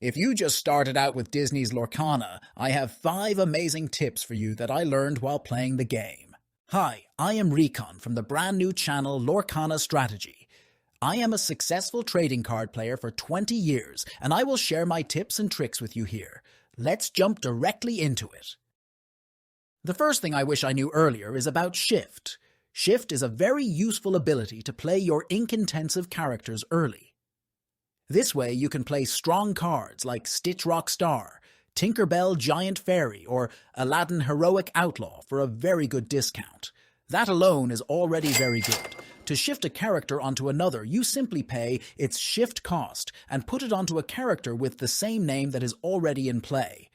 If you just started out with Disney's Lorcana, I have 5 amazing tips for you that I learned while playing the game. Hi, I am Recon from the brand new channel Lorcana Strategy. I am a successful trading card player for 20 years, and I will share my tips and tricks with you here. Let's jump directly into it. The first thing I wish I knew earlier is about Shift. Shift is a very useful ability to play your ink-intensive characters early. This way you can play strong cards like Stitch Rockstar, Tinkerbell Giant Fairy, or Aladdin Heroic Outlaw for a very good discount. That alone is already very good. To shift a character onto another, you simply pay its shift cost and put it onto a character with the same name that is already in play.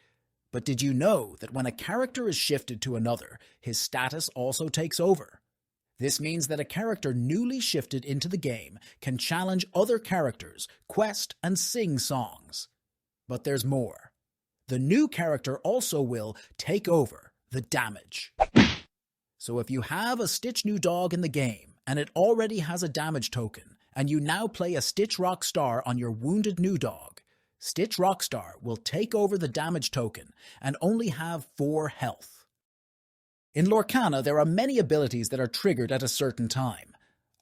But did you know that when a character is shifted to another, his status also takes over? This means that a character newly shifted into the game can challenge other characters, quest, and sing songs. But there's more. The new character also will take over the damage. So if you have a Stitch new dog in the game, and it already has a damage token, and you now play a Stitch Rockstar on your wounded new dog, Stitch Rockstar will take over the damage token and only have 4 health. In Lorcana, there are many abilities that are triggered at a certain time.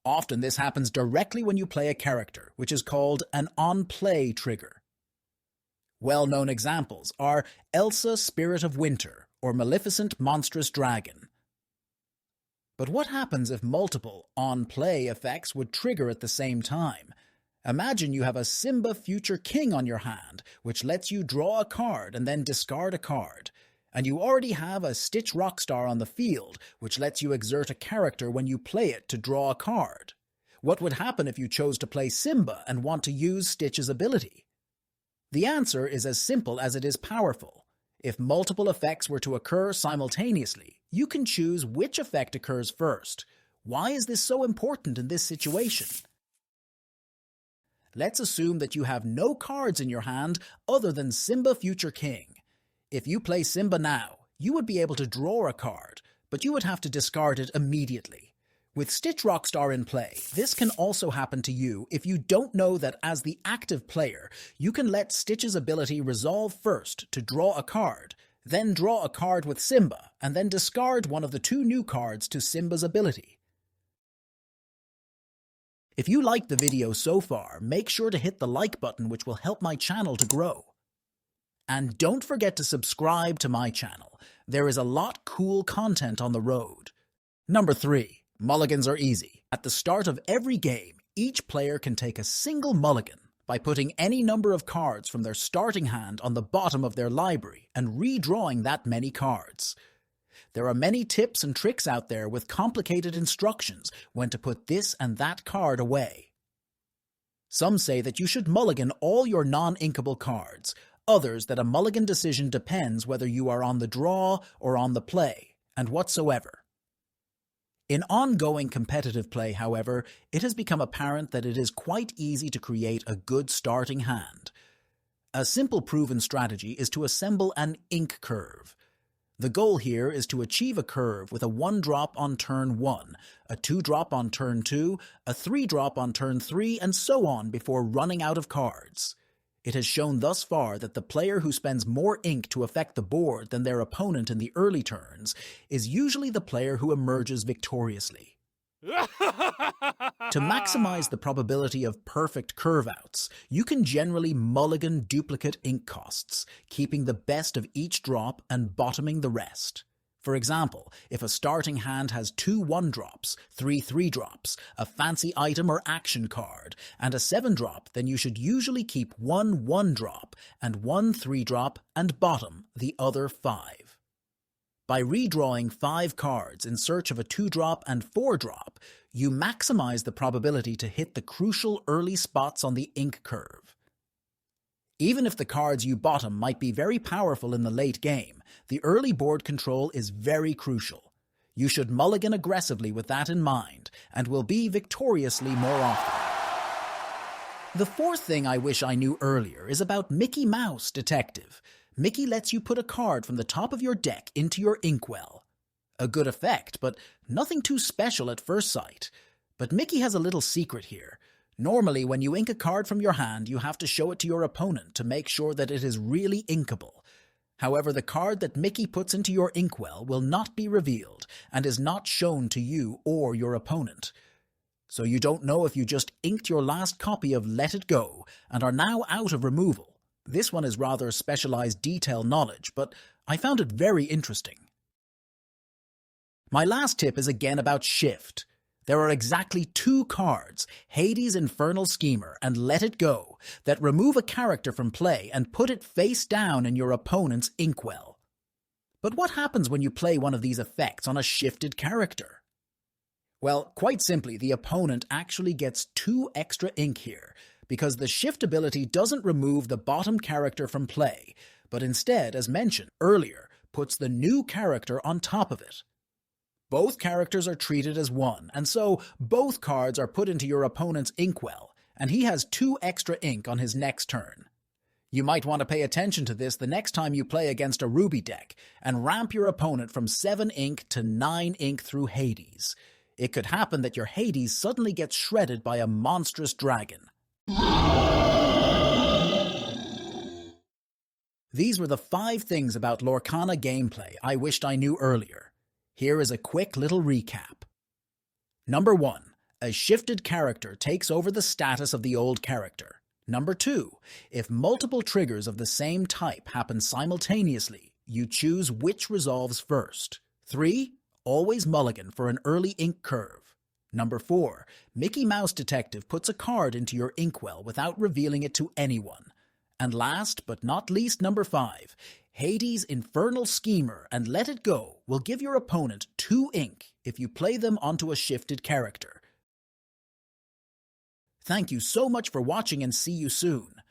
Often this happens directly when you play a character, which is called an on-play trigger. Well-known examples are Elsa Spirit of Winter or Maleficent Monstrous Dragon. But what happens if multiple on-play effects would trigger at the same time? Imagine you have a Simba Future King on your hand, which lets you draw a card and then discard a card. And you already have a Stitch Rockstar on the field, which lets you exert a character when you play it to draw a card. What would happen if you chose to play Simba and want to use Stitch's ability? The answer is as simple as it is powerful. If multiple effects were to occur simultaneously, you can choose which effect occurs first. Why is this so important in this situation? Let's assume that you have no cards in your hand other than Simba Future King. If you play Simba now, you would be able to draw a card, but you would have to discard it immediately. With Stitch Rockstar in play, this can also happen to you if you don't know that as the active player, you can let Stitch's ability resolve first to draw a card, then draw a card with Simba, and then discard one of the 2 new cards to Simba's ability. If you liked the video so far, make sure to hit the like button, which will help my channel to grow. And don't forget to subscribe to my channel. There is a lot cool content on the road. Number 3. Mulligans are easy. At the start of every game, each player can take a single mulligan by putting any number of cards from their starting hand on the bottom of their library and redrawing that many cards. There are many tips and tricks out there with complicated instructions when to put this and that card away. Some say that you should mulligan all your non-inkable cards. Others that a mulligan decision depends whether you are on the draw or on the play, and whatsoever. In ongoing competitive play, however, it has become apparent that it is quite easy to create a good starting hand. A simple proven strategy is to assemble an ink curve. The goal here is to achieve a curve with a 1-drop on turn 1, a 2-drop on turn 2, a 3-drop on turn 3, and so on before running out of cards. It has shown thus far that the player who spends more ink to affect the board than their opponent in the early turns is usually the player who emerges victoriously. To maximize the probability of perfect curve-outs, you can generally mulligan duplicate ink costs, keeping the best of each drop and bottoming the rest. For example, if a starting hand has 2 1-drops, 3 3-drops, a fancy item or action card, and a 7-drop, then you should usually keep 1 1-drop and 1 3-drop and bottom the other 5. By redrawing 5 cards in search of a 2-drop and 4-drop, you maximize the probability to hit the crucial early spots on the ink curve. Even if the cards you bottom might be very powerful in the late game, the early board control is very crucial. You should mulligan aggressively with that in mind, and will be victoriously more often. The fourth thing I wish I knew earlier is about Mickey Mouse Detective. Mickey lets you put a card from the top of your deck into your inkwell. A good effect, but nothing too special at first sight. But Mickey has a little secret here. Normally, when you ink a card from your hand, you have to show it to your opponent to make sure that it is really inkable. However, the card that Mickey puts into your inkwell will not be revealed and is not shown to you or your opponent. So you don't know if you just inked your last copy of Let It Go and are now out of removal. This one is rather specialized detail knowledge, but I found it very interesting. My last tip is again about Shift. There are exactly 2 cards, Hades' Infernal Schemer and Let It Go, that remove a character from play and put it face down in your opponent's inkwell. But what happens when you play one of these effects on a shifted character? Well, quite simply, the opponent actually gets 2 extra ink here, because the shift ability doesn't remove the bottom character from play, but instead, as mentioned earlier, puts the new character on top of it. Both characters are treated as one, and so both cards are put into your opponent's inkwell, and he has 2 extra ink on his next turn. You might want to pay attention to this the next time you play against a Ruby deck, and ramp your opponent from 7 ink to 9 ink through Hades. It could happen that your Hades suddenly gets shredded by a monstrous dragon. These were the 5 things about Lorcana gameplay I wished I knew earlier. Here is a quick little recap. Number 1. A shifted character takes over the status of the old character. Number 2. If multiple triggers of the same type happen simultaneously, you choose which resolves first. 3. Always mulligan for an early ink curve. Number 4. Mickey Mouse Detective puts a card into your inkwell without revealing it to anyone. And last but not least, number 5. Hades' Infernal Schemer and Let It Go will give your opponent 2 ink if you play them onto a shifted character. Thank you so much for watching and see you soon.